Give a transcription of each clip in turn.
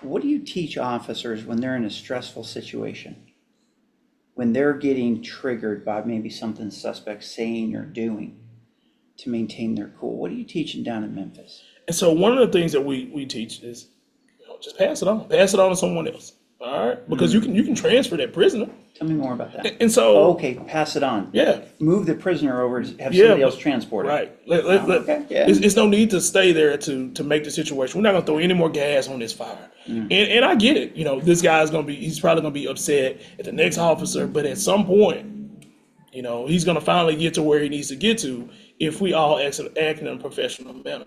What do you teach officers when they're in a stressful situation? When they're getting triggered by maybe something the suspect's saying or doing to maintain their cool? What are you teaching down in Memphis? And so one of the things that we teach is, just pass it on to someone else. All right, because you can transfer that prisoner. Tell me more about that. And so, okay, pass it on. Yeah, move the prisoner over, have somebody else transport it. Right. Yeah. It's no need to stay there to make the situation. We're not gonna throw any more gas on this fire. And I get it. This guy's he's probably gonna be upset at the next officer, but at some point, he's gonna finally get to where he needs to get to if we all act in a professional manner.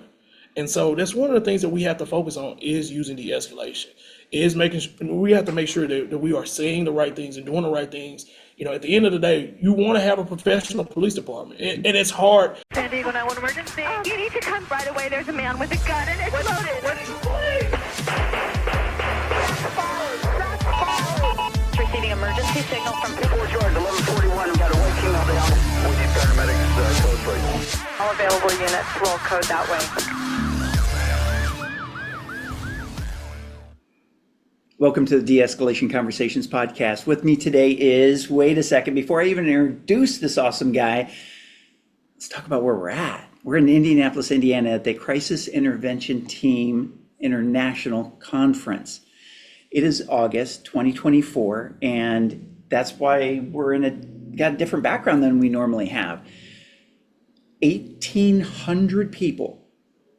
And so that's one of the things that we have to focus on is using de-escalation. We have to make sure that we are saying the right things and doing the right things. At the end of the day, you want to have a professional police department, and it's hard. San Diego 911 emergency. You need to come right away. There's a man with a gun and it's loaded. Receiving emergency signal from 4 George, 1141. We got a white team out there. We need paramedics code please. all available units. Roll code that way. Welcome to the De-Escalation Conversations Podcast. With me today is, wait a second, before I even introduce this awesome guy, let's talk about where we're at. We're in Indianapolis, Indiana at the Crisis Intervention Team International Conference. It is August 2024, and that's why we're got a different background than we normally have. 1,800 people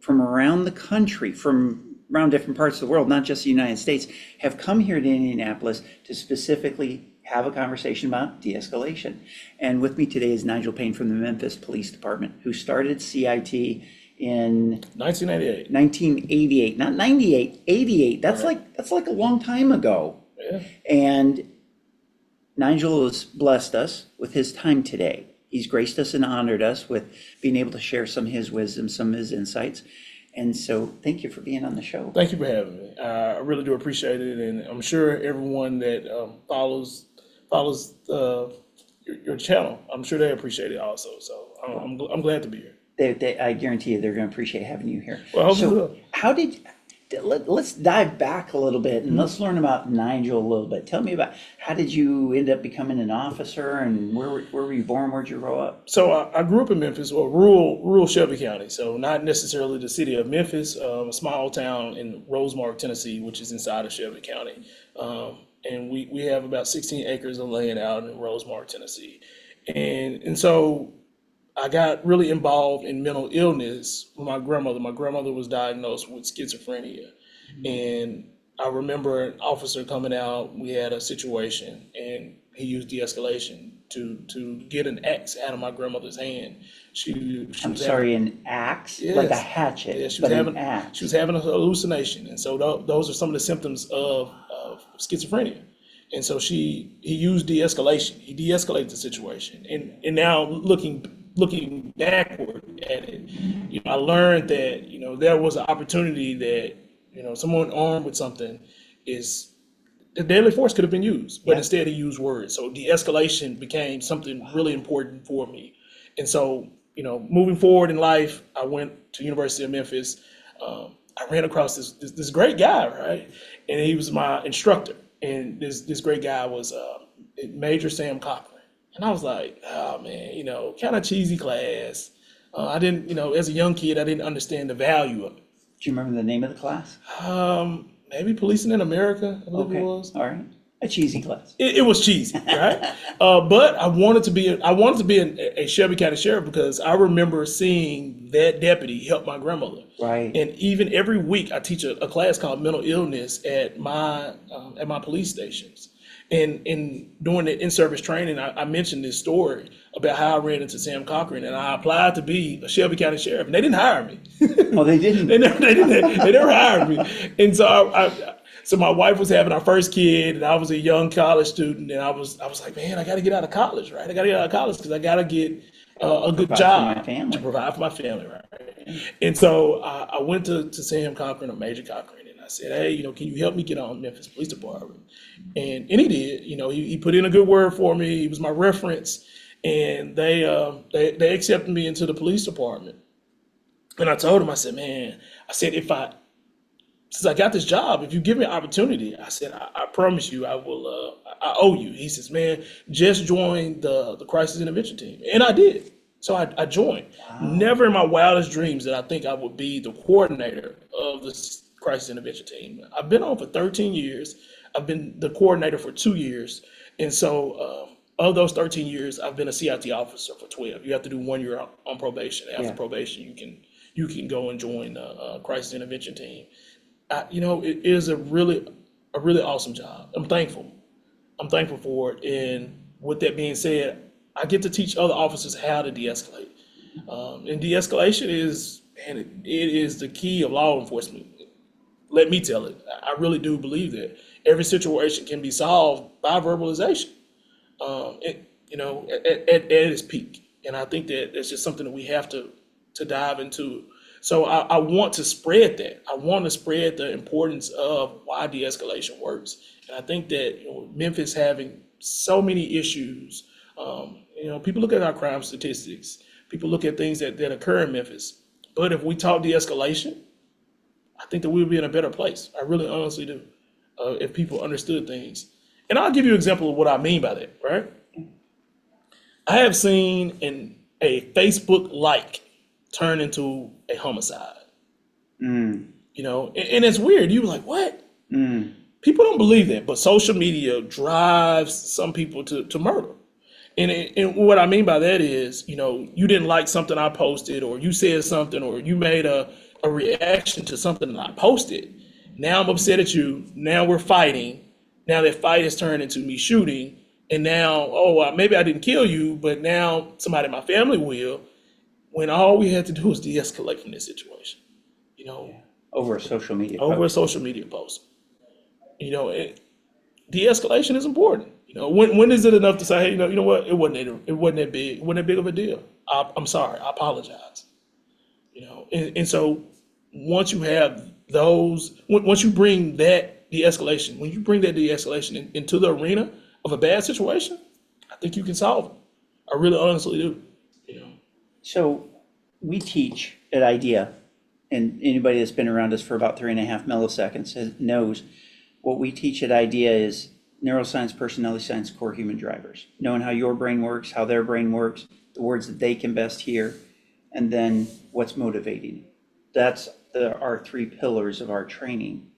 from around the country, from around different parts of the world, not just the United States, have come here to Indianapolis to specifically have a conversation about de-escalation. And with me today is Nigel Payne from the Memphis Police Department, who started CIT in 1988. 1988, not 98, 88. That's right. That's like a long time ago. Yeah. And Nigel has blessed us with his time today. He's graced us and honored us with being able to share some of his wisdom, some of his insights. And so thank you for being on the show. Thank you for having me. I really do appreciate it. And I'm sure everyone that follows your channel, I'm sure they appreciate it also. So I'm glad to be here. I guarantee you they're going to appreciate having you here. Well, so let's dive back a little bit and let's learn about Nigel a little bit. Tell me about, how did you end up becoming an officer, and where were you born? Where'd you grow up? So I grew up in Memphis, well, rural Shelby County. So not necessarily the city of Memphis, a small town in Rosemark, Tennessee, which is inside of Shelby County. And we have about 16 acres of land out in Rosemark, Tennessee. And so I got really involved in mental illness with my grandmother. My grandmother was diagnosed with schizophrenia. And I remember an officer coming out, we had a situation, and he used de-escalation to get an axe out of my grandmother's hand. An axe? Yes. Like a hatchet, Yeah, she was having a hallucination. And so those are some of the symptoms of schizophrenia. And so he used de-escalation. He de-escalated the situation. And now looking backward at it, I learned that, there was an opportunity that, someone armed with something the deadly force could have been used, but instead he used words. So de-escalation became something really important for me. And so, moving forward in life, I went to University of Memphis. I ran across this great guy, right? And he was my instructor. And this great guy was Major Sam Cochran. And I was like, oh man, kind of cheesy class. I didn't, as a young kid, I didn't understand the value of it. Do you remember the name of the class? Maybe Policing in America, I believe it was. All right. A cheesy class. It was cheesy, right? But I wanted to be a Shelby County sheriff because I remember seeing that deputy help my grandmother. Right. And even every week I teach a class called mental illness at my police stations. And during the in-service training, I mentioned this story about how I ran into Sam Cochran, and I applied to be a Shelby County sheriff, and they didn't hire me. Oh, they didn't? They never hired me. And so so my wife was having our first kid, and I was a young college student, and I was like, man, I got to get out of college, right? I got to get out of college because I got to get a good job to provide for my family, right? And so I went to Sam Cochran or Major Cochran, and I said, hey, can you help me get on Memphis Police Department? And he did. He put in a good word for me. He was my reference, and they accepted me into the police department. And I told him, I said, if I since I got this job, if you give me an opportunity, I said, I promise you, I will. I owe you. He says, man, just join the crisis intervention team, and I did. So I joined. Never in my wildest dreams did I think I would be the coordinator of the crisis intervention team. I've been on for 13 years. I've been the coordinator for 2 years, and so of those 13 years, I've been a CIT officer for 12. You have to do 1 year on probation. After probation, you can go and join the crisis intervention team. It is a really awesome job. I'm thankful for it. And with that being said, I get to teach other officers how to de-escalate. And de-escalation it is the key of law enforcement. Let me tell it. I really do believe that every situation can be solved by verbalization. At its peak. And I think that that's just something that we have to dive into. So I want to spread that. I want to spread the importance of why de-escalation works. And I think that Memphis having so many issues. People look at our crime statistics. People look at things that occur in Memphis. But if we talk de-escalation, I think that we would be in a better place. I really honestly do. If people understood things. And I'll give you an example of what I mean by that, right? I have seen a Facebook like turn into a homicide. And it's weird. You're like, what? People don't believe that, but social media drives some people to murder. And what I mean by that is, you didn't like something I posted, or you said something, or you made a reaction to something that I posted. Now I'm upset at you. Now we're fighting. Now that fight has turned into me shooting. And now, maybe I didn't kill you, but now somebody in my family will. When all we had to do was de-escalate from this situation, Over a social media a social media post. De-escalation is important. When is it enough to say, hey, you know what? It wasn't that big. It wasn't that big of a deal. I'm sorry. I apologize. And so once you have those, once you bring that de-escalation, when you bring that de-escalation into the arena of a bad situation, I think you can solve it. I really honestly do. So we teach at IDEA, and anybody that's been around us for about 3.5 milliseconds knows what we teach at IDEA is neuroscience, personality science, core human drivers, knowing how your brain works, how their brain works, the words that they can best hear, and then what's motivating. That's our 3 pillars of our training.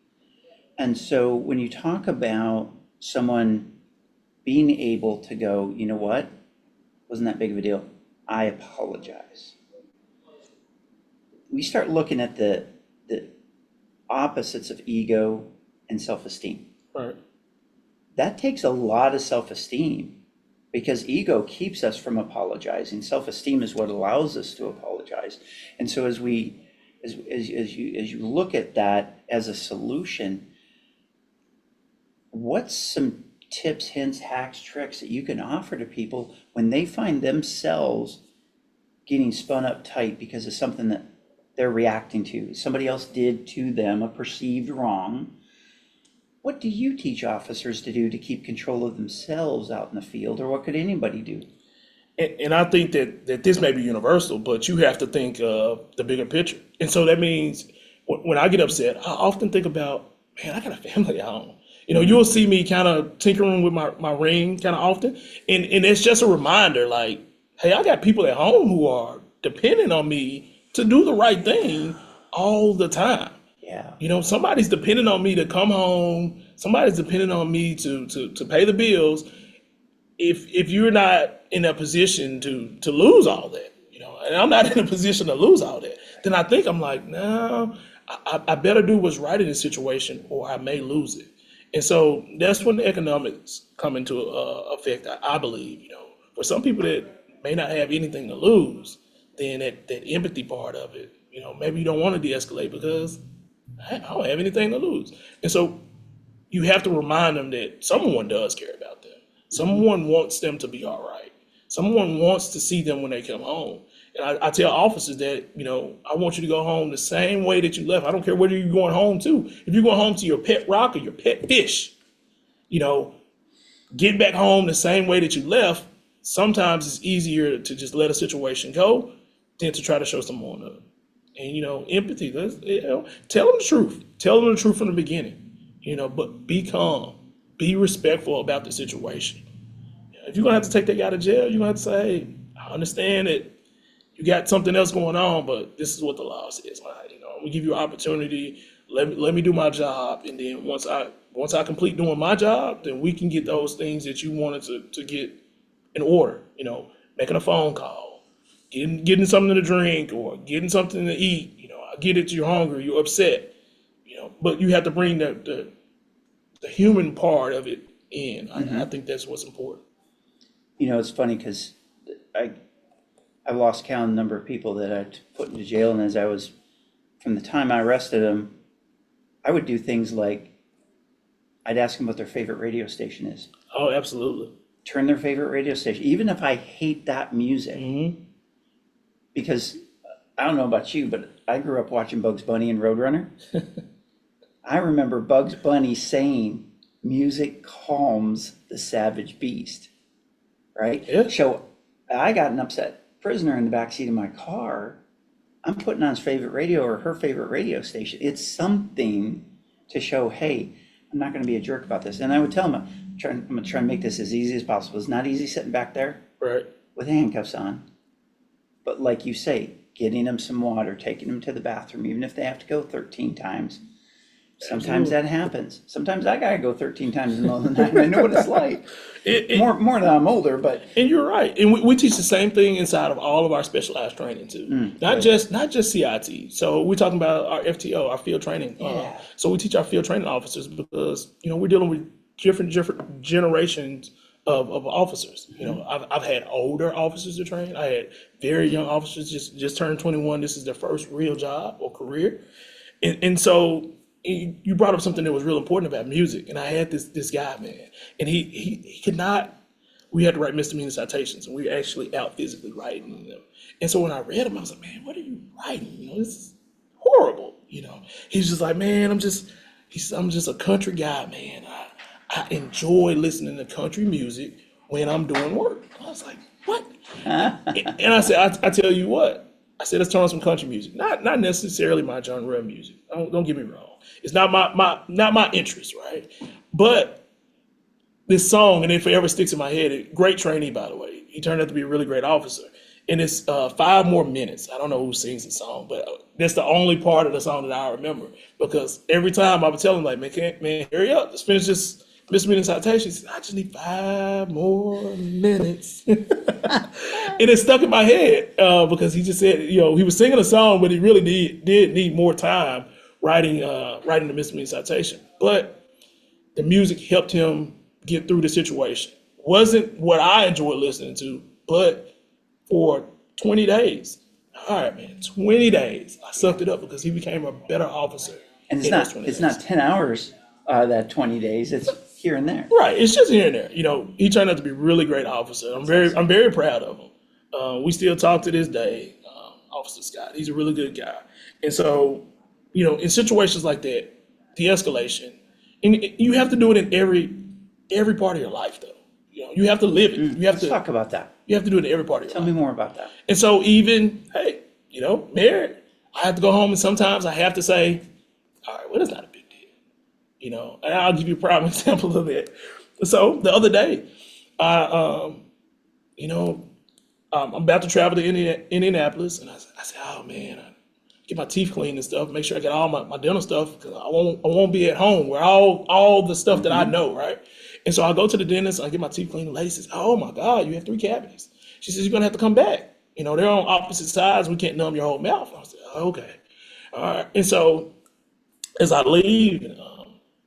And so when you talk about someone being able to go, you know what, wasn't that big of a deal, I apologize. We start looking at the opposites of ego and self-esteem. Right. That takes a lot of self-esteem, because ego keeps us from apologizing. Self-esteem is what allows us to apologize. And so as you look at that as a solution, what's some tips, hints, hacks, tricks that you can offer to people when they find themselves getting spun up tight because of something that they're reacting to, somebody else did to them, a perceived wrong? What do you teach officers to do to keep control of themselves out in the field, or what could anybody do? And I think that this may be universal, but you have to think of the bigger picture. And so that means when I get upset, I often think about, man, I got a family at home. You'll see me kind of tinkering with my ring kind of often. And it's just a reminder, like, hey, I got people at home who are depending on me to do the right thing all the time. Yeah. Somebody's depending on me to come home. Somebody's depending on me to pay the bills. If you're not in a position to lose all that, and I'm not in a position to lose all that, then I think I'm like, no, I better do what's right in this situation, or I may lose it. And so that's when the economics come into effect, I believe. For some people that may not have anything to lose, then that empathy part of it, maybe you don't want to de-escalate because I don't have anything to lose. And so you have to remind them that someone does care about them. Someone wants them to be all right. Someone wants to see them when they come home. And I tell officers that, I want you to go home the same way that you left. I don't care whether you're going home to. If you're going home to your pet rock or your pet fish, get back home the same way that you left. Sometimes it's easier to just let a situation go than to try to show someone up. And, empathy, tell them the truth. Tell them the truth from the beginning, but be calm, be respectful about the situation. If you're going to have to take that guy to jail, you're going to have to say, hey, I understand that you got something else going on, but this is what the law says. We give you an opportunity. Let me do my job. And then once I complete doing my job, then we can get those things that you wanted to get in order, making a phone call, getting something to drink or getting something to eat. I get it, you're hungry, you're upset, but you have to bring the human part of it in. I think that's what's important. It's funny because I lost count of the number of people that I'd put into jail, and from the time I arrested them, I would do things like I'd ask them what their favorite radio station is. Oh, absolutely. Turn their favorite radio station, even if I hate that music. Because I don't know about you, but I grew up watching Bugs Bunny and Roadrunner. I remember Bugs Bunny saying, music calms the savage beast, right? Yeah. So I got an upset prisoner in the backseat of my car. I'm putting on his favorite radio or her favorite radio station. It's something to show, hey, I'm not going to be a jerk about this. And I would tell him, I'm going to try and make this as easy as possible. It's not easy sitting back there Right. with handcuffs on. But like you say, getting them some water, taking them to the bathroom, even if they have to go 13 times. Sometimes that happens. Sometimes I got to go 13 times in the middle of the night, and I know what it's like. More than I'm older, but. And you're right. And we teach the same thing inside of all of our specialized training too. Not just CIT. So we're talking about our FTO, our field training. So we teach our field training officers because, we're dealing with different generations of officers. I've had older officers to train. I had very young officers just turned 21. This is their first real job or career. And so you brought up something that was real important about music. And I had this guy, man, and he could not, we had to write misdemeanor citations, and we were actually out physically writing them. And so when I read them, I was like, man, what are you writing? This is horrible. He's just like, man, I'm just a country guy, man. I enjoy listening to country music when I'm doing work. I was like, what? And I said, I tell you what. I said, let's turn on some country music. Not necessarily my genre of music. Don't get me wrong. It's not my interest, right? But this song, and it forever sticks in my head. Great trainee, by the way. He turned out to be a really great officer. And it's 5 more minutes. I don't know who sings the song, but that's the only part of the song that I remember. Because every time I would tell him, like, man, hurry up. Let's finish this misdemeanor citation. He said, I just need 5 more minutes. And it stuck in my head because he just said, he was singing a song, but he really did need more time writing the misdemeanor citation. But the music helped him get through the situation. Wasn't what I enjoyed listening to, but for 20 days, all right, man, 20 days, I sucked it up because he became a better officer. And it's not 10 hours that 20 days. It's here and there. Right. It's just here and there. He turned out to be a really great officer. I'm very proud of him. We still talk to this day. Officer Scott, he's a really good guy. And so, in situations like that, de-escalation, and you have to do it in every part of your life, though. You have to live it. You have Let's to talk about that. You have to do it in every part of your Tell life. me more about that. And so even, hey, married, I have to go home and sometimes I have to say, all right, well, it's not a big deal. And I'll give you a prime example of that. So the other day, I'm about to travel to Indianapolis, and I said, oh man, I get my teeth cleaned and stuff, make sure I get all my dental stuff, because I won't be at home where all the stuff that I know, right? And so I go to the dentist, I get my teeth cleaned, and the lady says, oh my God, you have 3 cavities. She says, you're gonna have to come back. They're on opposite sides, we can't numb your whole mouth. I said, oh, okay. All right. And so as I leave,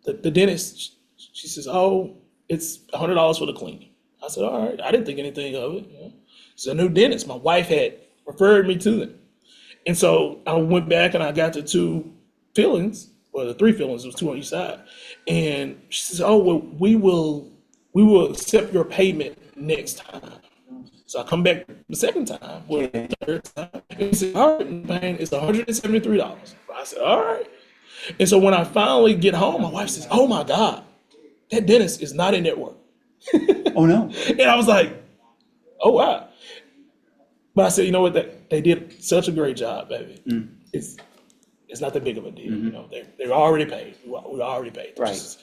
the dentist, she says, oh, it's $100 for the cleaning. I said, all right. I didn't think anything of it. It's a new dentist. My wife had referred me to them. And so I went back and I got the 2 fillings, or the 3 fillings, there was 2 on each side. And she says, oh, well, we will accept your payment next time. So I come back the second time, or the third time, and he said, all right, man, it's $173. I said, all right. And so when I finally get home, my wife says, oh my God, that dentist is not in network. Oh no. And I was like, oh wow. But I said, you know what, they did such a great job, baby. it's not that big of a deal. You know, they're already paid. We already paid. Right.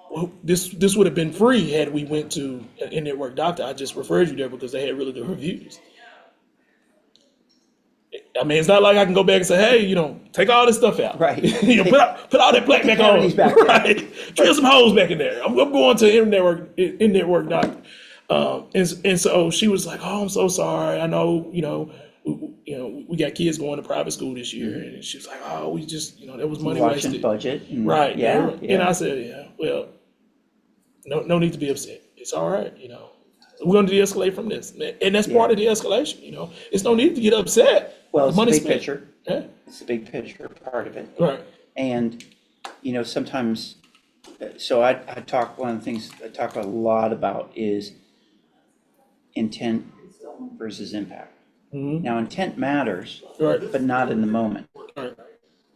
Well, this would have been free had we went to an in-network doctor. I just referred you there because they had really good reviews. I mean, it's not like I can go back and say, hey, you know, take all this stuff out. Right. You know, put all that black back on. Back there. Right. Drill some holes back in there. I'm going to in-network doctor. And so she was like, oh, I'm so sorry. I know, we got kids going to private school this year. And she was like, oh, we just, there was money Watching wasted. budget. Right. Yeah. And I said, yeah, well, no need to be upset. It's all right. We're going to de-escalate from this. And that's part of de-escalation. It's no need to get upset. Well, it's the big spent. picture. Yeah. It's the big picture part of it. Right. And, sometimes, so one of the things I talk a lot about is intent versus impact. Mm-hmm. Now, intent matters, Right. but not in the moment. Right.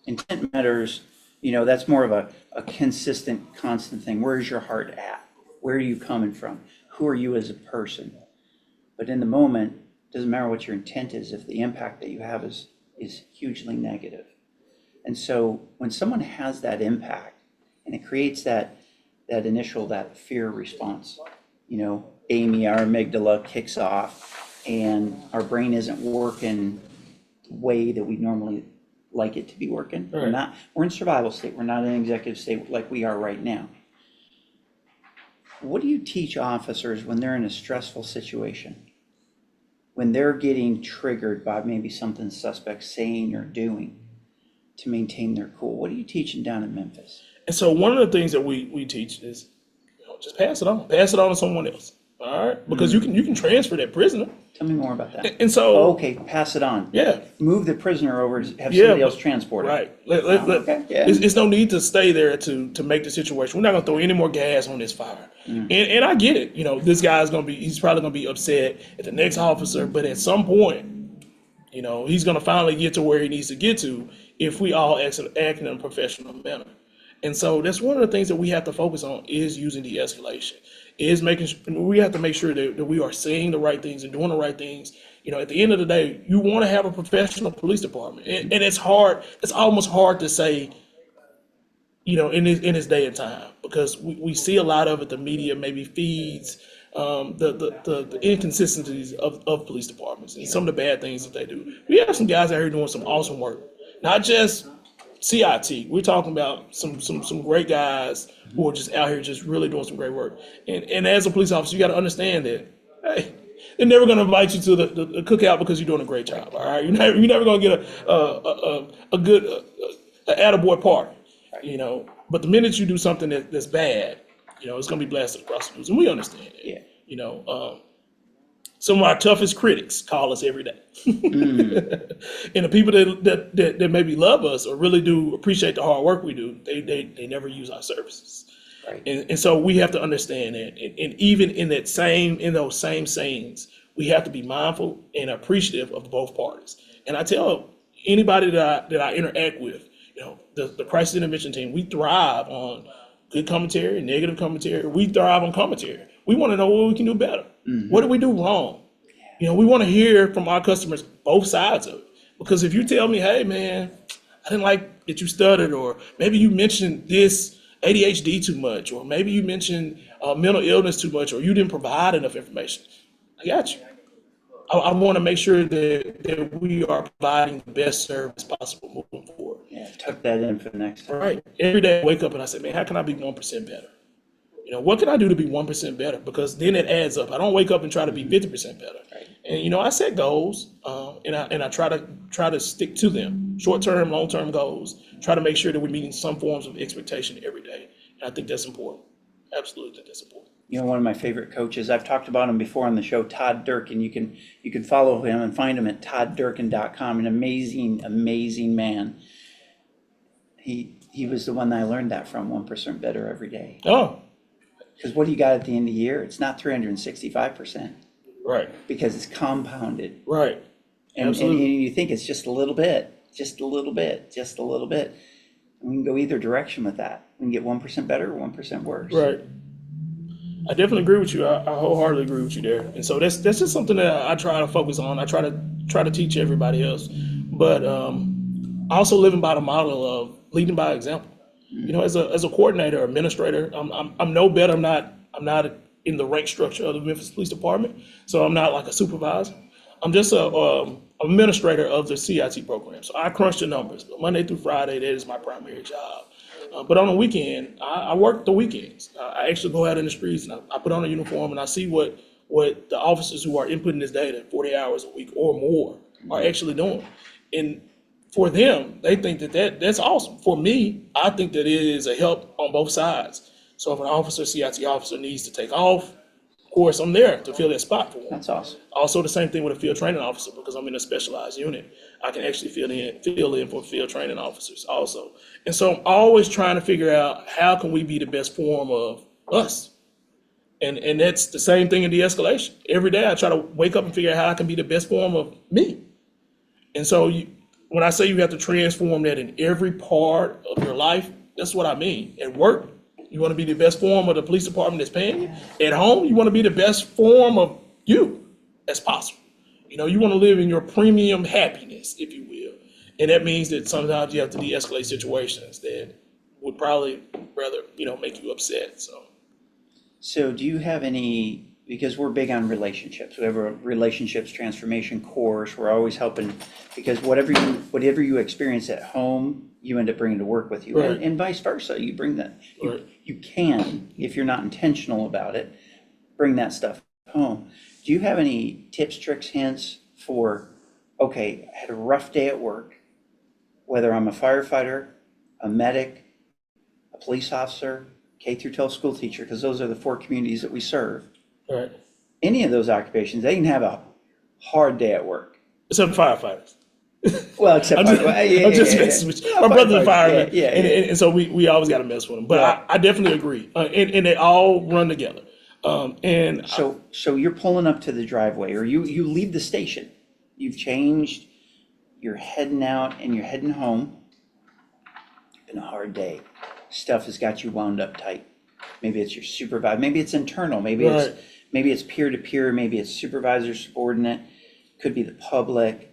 Intent matters, that's more of a consistent, constant thing. Where's your heart at? Where are you coming from? Who are you as a person? But in the moment, it doesn't matter what your intent is if the impact that you have is hugely negative. And so when someone has that impact and it creates that initial fear response, Amy, our amygdala kicks off and our brain isn't working the way that we normally like it to be working. Right. We're in survival state. We're not in executive state like we are right now. What do you teach officers when they're in a stressful situation? When they're getting triggered by maybe something suspect's saying or doing to maintain their cool? What are you teaching down in Memphis? And so one of the things that we teach is, just pass it on. Pass it on to someone else. All right? Because you can transfer that prisoner. Tell me more about that. And so, okay, pass it on. Yeah. Move the prisoner over, have somebody else transport it. Right. Okay, yeah. It's no need to stay there to make the situation. We're not gonna throw any more gas on this fire. And I get it. This guy's he's probably gonna be upset at the next officer, but at some point, he's gonna finally get to where he needs to get to if we all act in a professional manner. And so that's one of the things that we have to focus on is using de-escalation. We have to make sure that we are saying the right things and doing the right things. At the end of the day, you want to have a professional police department, and it's hard. It's almost hard to say, in this day and time, because we see a lot of it. The media maybe feeds the inconsistencies of police departments and some of the bad things that they do. We have some guys out here doing some awesome work, not just CIT. We're talking about some great guys who are just out here just really doing some great work. And as a police officer, you got to understand that, hey, they're never going to invite you to the cookout because you're doing a great job. All right, you're never going to get a good attaboy party. But the minute you do something that's bad, it's going to be blasted across the news, and we understand that. Yeah. Some of our toughest critics call us every day. And the people that maybe love us or really do appreciate the hard work we do, they never use our services. Right. And so we have to understand that. And even in those same sayings, we have to be mindful and appreciative of both parties. And I tell anybody that I interact with, the crisis intervention team, we thrive on good commentary, negative commentary. We thrive on commentary. We want to know what we can do better. Mm-hmm. What do we do wrong? We want to hear from our customers both sides of it. Because if you tell me, hey, man, I didn't like that you stuttered, or maybe you mentioned this ADHD too much, or maybe you mentioned mental illness too much, or you didn't provide enough information, I got you. I want to make sure that we are providing the best service possible moving forward. Yeah, tuck that in for the next time. Right. Every day I wake up and I say, man, how can I be 1% better? What can I do to be 1% better? Because then it adds up. I don't wake up and try to be 50% better. Right. And I set goals, and I try to stick to them. Short-term, long-term goals. Try to make sure that we're meeting some forms of expectation every day. And I think that's important. Absolutely, that's important. One of my favorite coaches, I've talked about him before on the show, Todd Durkin. You can follow him and find him at todddurkin.com. An amazing, amazing man. He was the one that I learned that from, 1% better every day. Oh. Because what do you got at the end of the year? It's not 365%. Right. Because it's compounded. Right. And Absolutely. you think it's just a little bit. And we can go either direction with that. We can get 1% better or 1% worse. Right. I definitely agree with you. I wholeheartedly agree with you there. And so that's just something that I try to focus on. I try to teach everybody else. but also living by the model of leading by example. You know, as a coordinator, administrator, I'm no better. I'm not in the rank structure of the Memphis Police Department, so I'm not like a supervisor. I'm just a administrator of the CIT program. So I crunch the numbers. But Monday through Friday, that is my primary job. But on the weekend, I work the weekends. I actually go out in the streets and I put on a uniform and I see what the officers who are inputting this data 40 hours a week or more are actually doing. And for them, they think that's awesome. For me, I think that it is a help on both sides. So if an officer, CIT officer, needs to take off, of course, I'm there to fill that spot for them. That's awesome. Also, the same thing with a field training officer, because I'm in a specialized unit. I can actually fill in for field training officers also. And so I'm always trying to figure out how can we be the best form of us. And that's the same thing in de-escalation. Every day I try to wake up and figure out how I can be the best form of me. And so when I say you have to transform that in every part of your life, that's what I mean. At work, you want to be the best form of the police department that's paying you. At home, you want to be the best form of you as possible. You know, you want to live in your premium happiness, if you will. And that means that sometimes you have to de-escalate situations that would probably rather, make you upset. So do you have any, because we're big on relationships, we have a relationships transformation course, we're always helping, because whatever you experience at home, you end up bringing to work with you, Right. and vice versa. You bring that, Right. you can, if you're not intentional about it, bring that stuff home. Do you have any tips, tricks, hints for, okay, I had a rough day at work, whether I'm a firefighter, a medic, a police officer, K through 12 school teacher, because those are the 4 communities that we serve. Right. Any of those occupations, they can have a hard day at work. Except firefighters. Well, except I'm just messing with you. My brother's a fireman, Yeah. And so we always got to mess with them. But Right. I definitely agree, and they all run together. So you're pulling up to the driveway, or you leave the station. You've changed. You're heading out, and you're heading home. It's been a hard day. Stuff has got you wound up tight. Maybe it's your supervisor. Maybe it's internal. Maybe it's peer to peer. Maybe it's supervisor subordinate. Could be the public.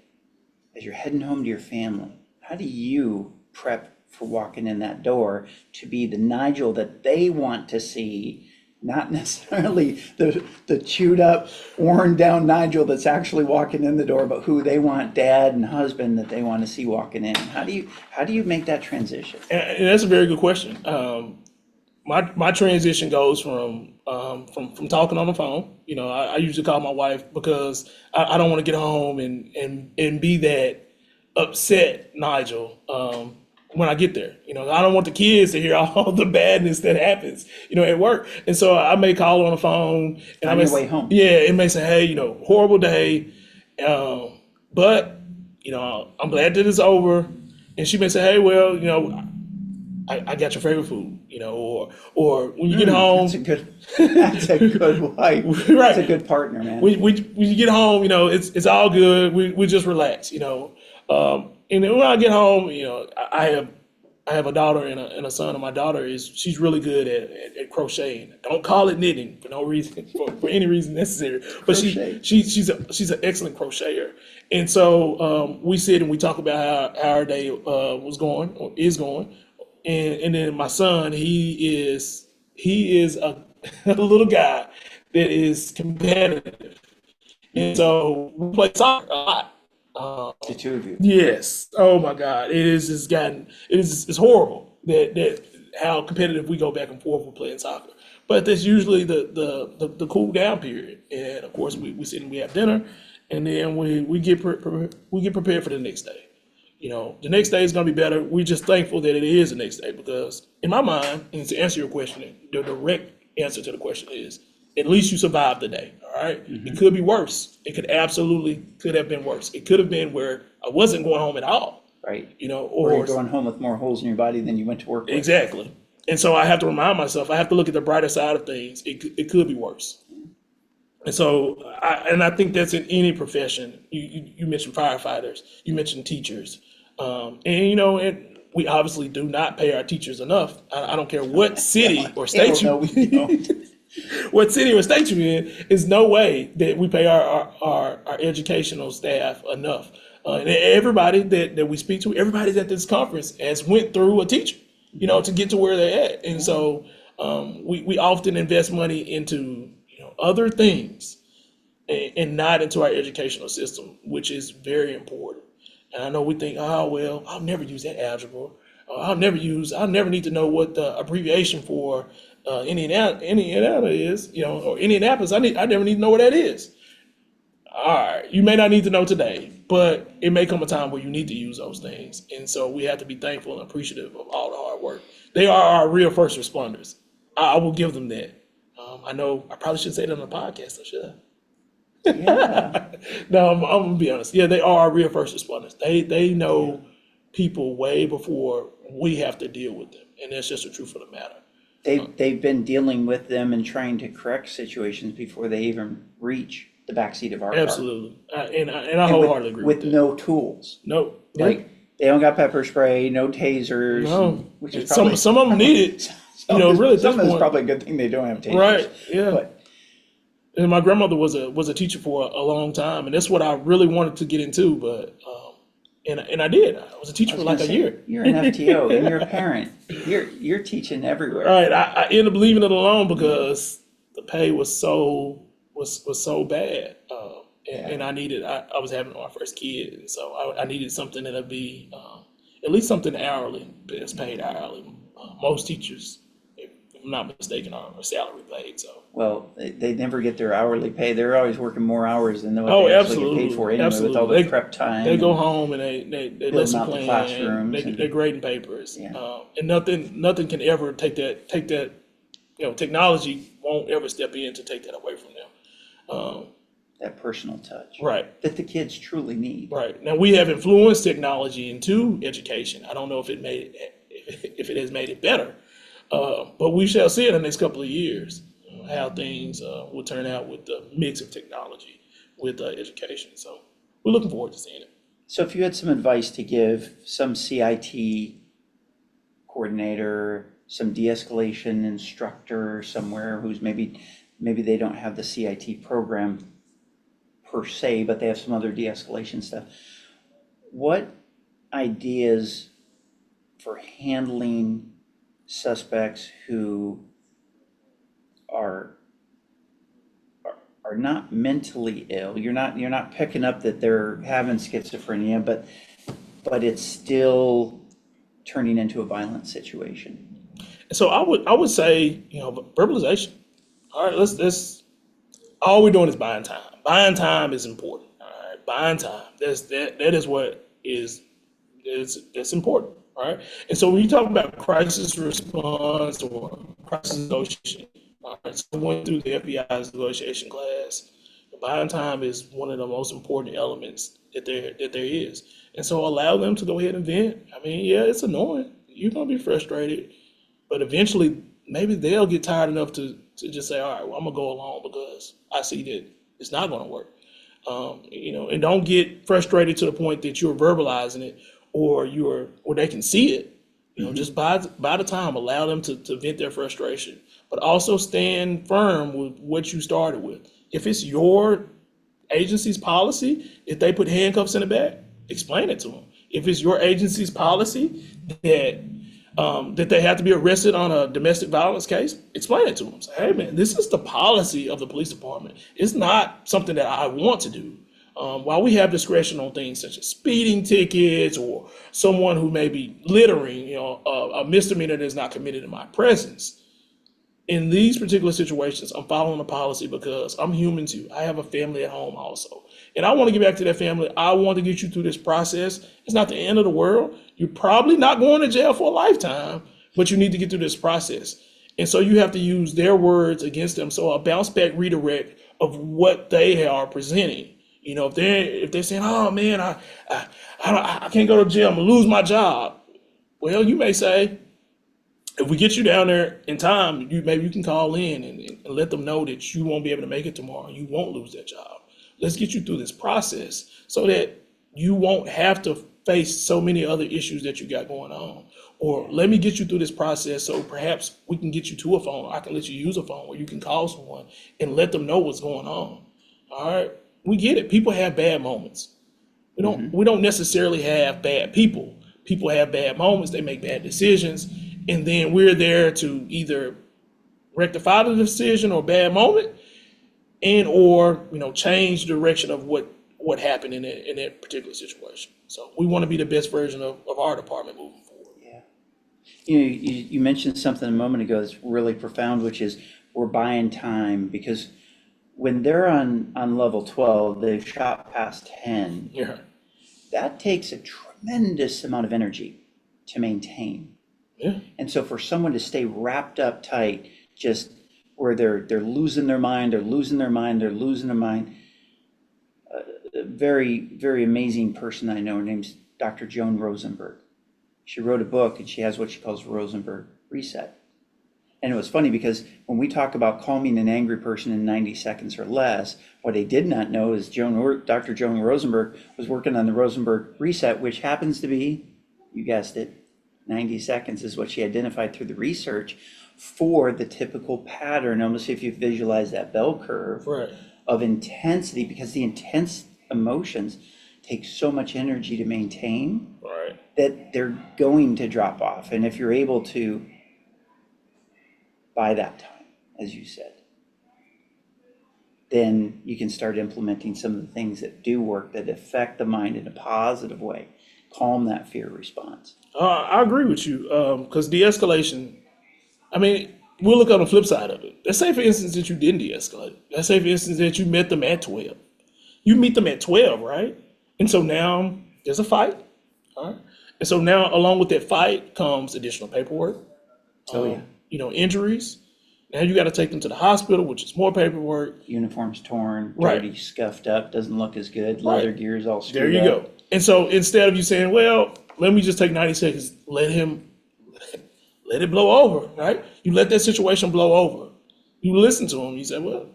As you're heading home to your family, how do you prep for walking in that door to be the Nigel that they want to see, not necessarily the chewed up, worn down Nigel that's actually walking in the door, but who they want, dad and husband, that they want to see walking in? How do you make that transition? And that's a very good question. My transition goes from talking on the phone. I usually call my wife because I don't want to get home and be that upset Nigel when I get there. I don't want the kids to hear all the badness that happens, at work. And so I may call on the phone and On your way home. Yeah, it may say, hey, horrible day, but I'm glad that it's over. And she may say, hey, well, I got your favorite food, or when you get home. That's a good wife. Right. That's a good partner, man. When you get home, it's all good. We just relax, and then when I get home, I have a daughter and a son, and my daughter she's really good at crocheting. Don't call it knitting for no reason, for any reason necessary. But she's an excellent crocheter, and so we sit and we talk about how our day was going or is going. And then my son, he is a little guy that is competitive, and so we play soccer a lot. The two of you. Yes. Oh my God, it's horrible that how competitive we go back and forth with playing soccer. But that's usually the cool down period, and of course we sit and we have dinner, and then we get prepared for the next day. The next day is going to be better. We're just thankful that it is the next day, because in my mind, and to answer your question, the direct answer to the question is, at least you survived the day, all right? Mm-hmm. It could be worse. It could have been worse. It could have been where I wasn't going home at all. Right. Or you're going home with more holes in your body than you went to work with. Exactly. And so I have to remind myself, I have to look at the brighter side of things. It could be worse. And so, I think that's in any profession. You mentioned firefighters, you mentioned teachers. And we obviously do not pay our teachers enough. I don't care what city or state we don't. what city or state you're in, is no way that we pay our educational staff enough. And everybody that we speak to, everybody at this conference has went through a teacher, to get to where they're at. And so we often invest money into other things and not into our educational system, which is very important. And I know we think, oh, well, I'll never use that algebra. I'll never need to know what the abbreviation for Indiana is, or Indianapolis. I never need to know what that is. All right, you may not need to know today, but it may come a time where you need to use those things. And so we have to be thankful and appreciative of all the hard work. They are our real first responders. I will give them that. I know I probably should say that on the podcast, I should. Yeah. No, I'm gonna be honest. Yeah, they are our real first responders. They know people way before we have to deal with them, and that's just the truth of the matter. They've been dealing with them and trying to correct situations before they even reach the backseat of our car. Absolutely, and I wholeheartedly agree with that. no tools. No, Like they don't got pepper spray, no tasers. no. Which is probably, Some of them need it. Really, at some this of it's point. probably a good thing they don't have tasers. Right. Yeah. But And my grandmother was a teacher for a long time, and that's what I really wanted to get into. But and I did. I was a teacher for like a year. You're an FTO and you're a parent. You're teaching everywhere. Right. I ended up leaving it alone because the pay was so bad, and I was having my first kid, and so I needed something that'd be at least something hourly, that's paid hourly. Most teachers, if I'm not mistaken, are salary paid. So. Well, they never get their hourly pay. They're always working more hours than what Oh, they actually absolutely. get paid for anyway, with all Absolutely. the prep time. They go and- home and they lesson out the plan, classrooms and- they're grading papers, Yeah. and nothing can ever take that. Technology won't ever step in to take that away from them. that personal touch. Right. That the kids truly need. Right. Now we have influenced technology into education. I don't know if it has made it better, but we shall see in the next couple of years how things will turn out with the mix of technology with education. So we're looking forward to seeing it. So if you had some advice to give some CIT coordinator, some de-escalation instructor somewhere who's maybe they don't have the CIT program per se, but they have some other de-escalation stuff. What ideas for handling suspects who are not mentally ill? You're not picking up that they're having schizophrenia, but it's still turning into a violent situation. So I would say, verbalization. All right, let's all we're doing is buying time. Buying time is important. All right, buying time. That is what that's important. All right. And so when you talk about crisis response or crisis negotiation, all right, so I went through the FBI's negotiation class. Buying time is one of the most important elements that there is. And so allow them to go ahead and vent. I mean, yeah, it's annoying. You're gonna be frustrated, but eventually maybe they'll get tired enough to just say, all right, well, I'm gonna go along because I see that it's not gonna work. And don't get frustrated to the point that you're verbalizing it or they can see it. Just by the time, allow them to vent their frustration, but also stand firm with what you started with. If it's your agency's policy, if they put handcuffs in the back, explain it to them. If it's your agency's policy that they have to be arrested on a domestic violence case, explain it to them. Say, hey man, this is the policy of the police department. It's not something that I want to do. While we have discretion on things such as speeding tickets or someone who may be littering, a misdemeanor that is not committed in my presence, in these particular situations, I'm following the policy because I'm human too. I have a family at home also. And I want to get back to that family. I want to get you through this process. It's not the end of the world. You're probably not going to jail for a lifetime, but you need to get through this process. And so you have to use their words against them. So a bounce back redirect of what they are presenting. If they're saying, oh man, I can't go to jail, I'm gonna lose my job. Well, you may say, if we get you down there in time, maybe you can call in and let them know that you won't be able to make it tomorrow. You won't lose that job. Let's get you through this process so that you won't have to face so many other issues that you got going on. Or let me get you through this process so perhaps we can get you to a phone. I can let you use a phone where you can call someone and let them know what's going on. All right. We get it. People have bad moments. We don't necessarily have bad people. People have bad moments, they make bad decisions, and then we're there to either rectify the decision or bad moment, and or change the direction of what happened in that particular situation. So we want to be the best version of our department moving forward. Yeah. You mentioned something a moment ago that's really profound, which is we're buying time, because when they're on level 12, they've shot past 10. Yeah. That takes a tremendous amount of energy to maintain. Yeah. And so for someone to stay wrapped up tight, just where they're losing their mind, a very, very amazing person I know, her name's Dr. Joan Rosenberg. She wrote a book and she has what she calls Rosenberg Reset. And it was funny because when we talk about calming an angry person in 90 seconds or less, what I did not know is Dr. Joan Rosenberg was working on the Rosenberg Reset, which happens to be, you guessed it, 90 seconds is what she identified through the research for the typical pattern, almost if you visualize that bell curve of intensity, because the intense emotions take so much energy to maintain that they're going to drop off. And if you're able to buy that time, as you said, then you can start implementing some of the things that do work, that affect the mind in a positive way, calm that fear response. I agree with you, because de-escalation, we'll look on the flip side of it. Let's say, for instance, that you didn't de-escalate. Let's say, for instance, that you met them at 12. You meet them at 12, right? And so now there's a fight, all right? And so now along with that fight comes additional paperwork, injuries. Now you got to take them to the hospital, which is more paperwork. Uniform's torn, dirty, scuffed up, doesn't look as good. Leather gear's all screwed up. There you go. And so instead of you saying, well, let me just take 90 seconds, let it blow over, right? You let that situation blow over. You listen to him. You say, well,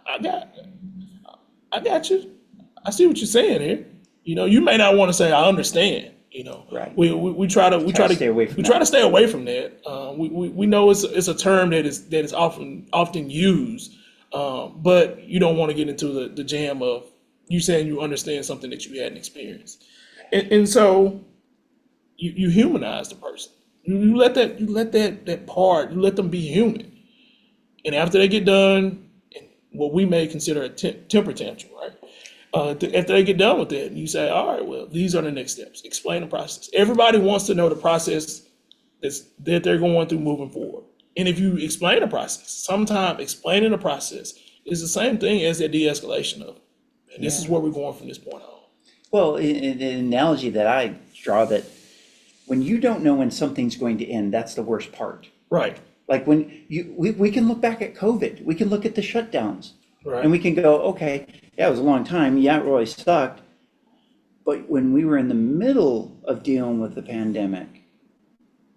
I got you. I see what you're saying here. You may not want to say, I understand. Right. We try to stay away from that. Try to stay away from that. We know it's a term that is often used, but you don't want to get into the jam of you saying you understand something that you hadn't experienced, and so you humanize the person. You let that part, you let them be human, and after they get done, what we may consider a temper tantrum, right? After they get done with it, you say, all right, well, these are the next steps. Explain the process. Everybody wants to know the process that they're going through moving forward. And if you explain the process, sometimes explaining the process is the same thing as that de-escalation of, and this is where we're going from this point on. Well, an analogy that I draw, that when you don't know when something's going to end, that's the worst part. Right. Like when we can look back at COVID, we can look at the shutdowns. Right. And we can go, okay, yeah, it was a long time. Yeah, it really sucked. But when we were in the middle of dealing with the pandemic,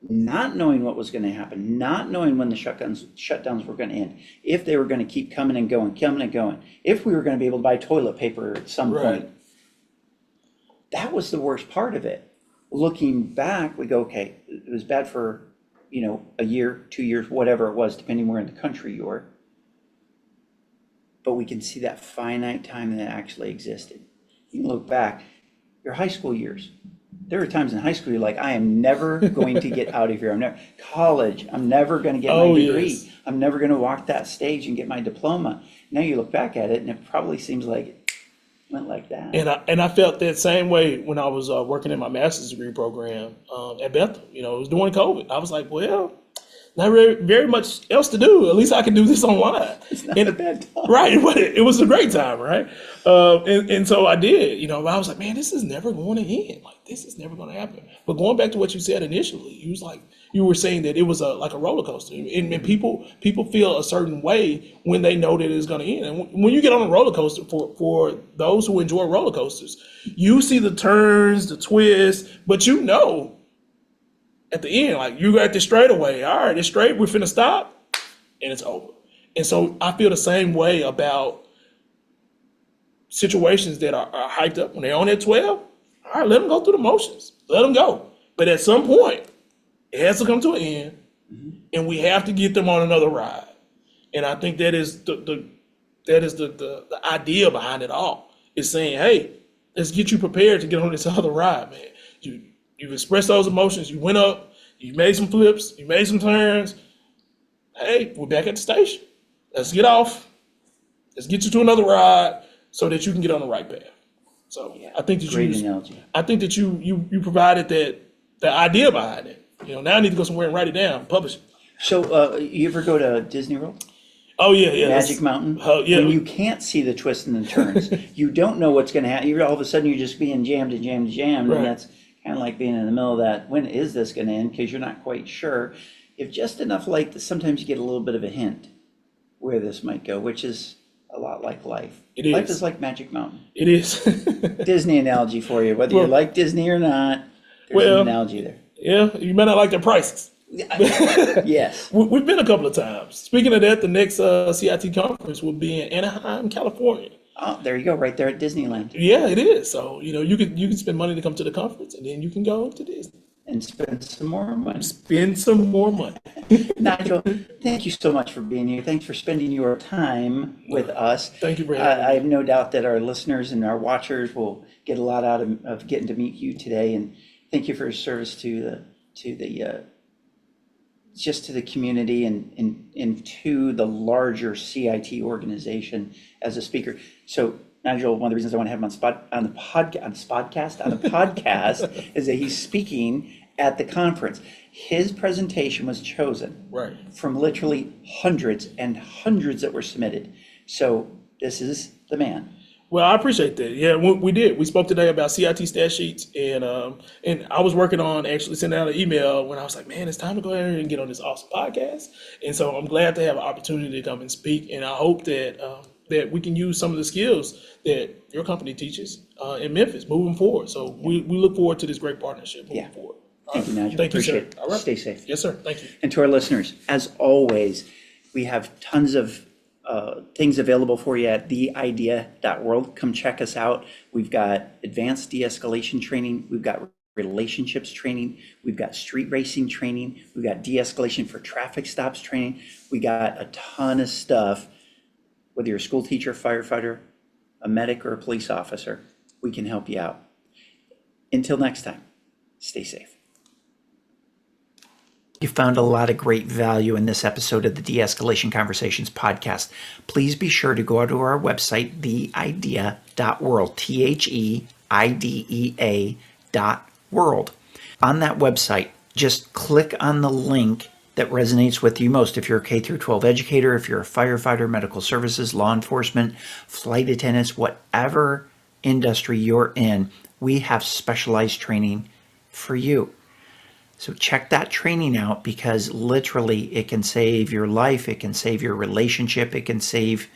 not knowing what was going to happen, not knowing when the shutdowns were going to end, if they were going to keep coming and going, if we were going to be able to buy toilet paper at some point, that was the worst part of it. Looking back, we go, okay, it was bad for, a year, 2 years, whatever it was, depending where in the country you were. But we can see that finite time that actually existed. You can look back, your high school years. There were times in high school you're like, I am never going to get out of here. College, I'm never going to get my degree. Yes. I'm never going to walk that stage and get my diploma. Now you look back at it and it probably seems like it went like that. And I felt that same way when I was working in my master's degree program at Bethel. It was during COVID. I was like, well, not very much else to do. At least I can do this online. It's not a bad time. Right. But it was a great time, right? And so I did. I was like, man, this is never going to end. Like, this is never going to happen. But going back to what you said initially, you were saying that it was like a roller coaster. And people feel a certain way when they know that it's going to end. And when you get on a roller coaster, for those who enjoy roller coasters, you see the turns, the twists, but at the end, like, you got this straightaway. All right, it's straight. We're finna stop, and it's over. And so I feel the same way about situations that are hyped up when they're on that 12. All right, let them go through the motions. Let them go. But at some point, it has to come to an end, and we have to get them on another ride. And I think that is the idea behind it all. Is saying, hey, Let's get you prepared to get on this other ride, man. You've expressed those emotions. You went up. You made some flips. You made some turns. Hey, we're back at the station. Let's get off. Let's get you to another ride so that you can get on the right path. So I think that Great analogy. I think that you provided the idea behind it. Now I need to go somewhere and write it down, publish it. So you ever go to Disney World? Oh yeah. Magic Mountain? Yeah. When you can't see the twists and the turns, you don't know what's going to happen. All of a sudden you're just being jammed, Right. and that's kind of like being in the middle of that. When is this going to end? Because you're not quite sure. If just enough light, that sometimes you get a little bit of a hint where this might go, which is a lot like life. Life is like Magic Mountain. It is. Disney analogy for you. Whether you like Disney or not, there's an analogy there. Yeah, you may not like their prices. Yes. We've been a couple of times. Speaking of that, the next CIT conference will be in Anaheim, California. Oh, there you go, right there at Disneyland. Yeah, it is. So you can spend money to come to the conference, and then you can go to Disney And spend some more money. spend some more money. Nigel, thank you so much for being here. Thanks for spending your time with us. Thank you for having me. I have no doubt that our listeners and our watchers will get a lot out of getting to meet you today. And thank you for your service to the community and to the larger CIT organization as a speaker. So Nigel, one of the reasons I want to have him on the podcast is that he's speaking at the conference. His presentation was chosen from literally hundreds and hundreds that were submitted. So this is the man. Well, I appreciate that. Yeah, we did. We spoke today about CIT stat sheets, and I was working on actually sending out an email when I was like, man, it's time to go ahead and get on this awesome podcast. And so I'm glad to have an opportunity to come and speak, and I hope that that we can use some of the skills that your company teaches in Memphis moving forward. So we look forward to this great partnership moving forward. Thank you, Nigel. Thank you, sir. Appreciate it. All right. Stay safe. Yes, sir. Thank you. And to our listeners, as always, we have tons of things available for you at theidea.world. Come check us out. We've got advanced de-escalation training. We've got relationships training. We've got street racing training. We've got de-escalation for traffic stops training. We got a ton of stuff. Whether you're a school teacher, firefighter, a medic, or a police officer, we can help you out. Until next time, stay safe. You found a lot of great value in this episode of the De-Escalation Conversations podcast. Please be sure to go to our website, theidea.world, THEIDEA.world. On that website, just click on the link that resonates with you most. If you're a K-12 educator, if you're a firefighter, medical services, law enforcement, flight attendants, whatever industry you're in, we have specialized training for you. So check that training out, because literally it can save your life, it can save your relationship, it can save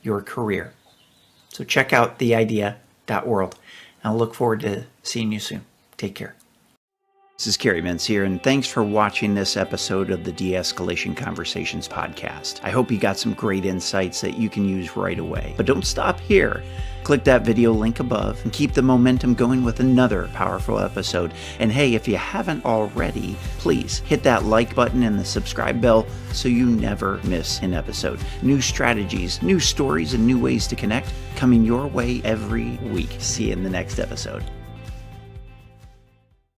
your career. So check out theidea.world. And I look forward to seeing you soon. Take care. This is Kerry Mensior, and thanks for watching this episode of the De-Escalation Conversations podcast. I hope you got some great insights that you can use right away. But don't stop here. Click that video link above and keep the momentum going with another powerful episode. And hey, if you haven't already, please hit that like button and the subscribe bell so you never miss an episode. New strategies, new stories, and new ways to connect coming your way every week. See you in the next episode.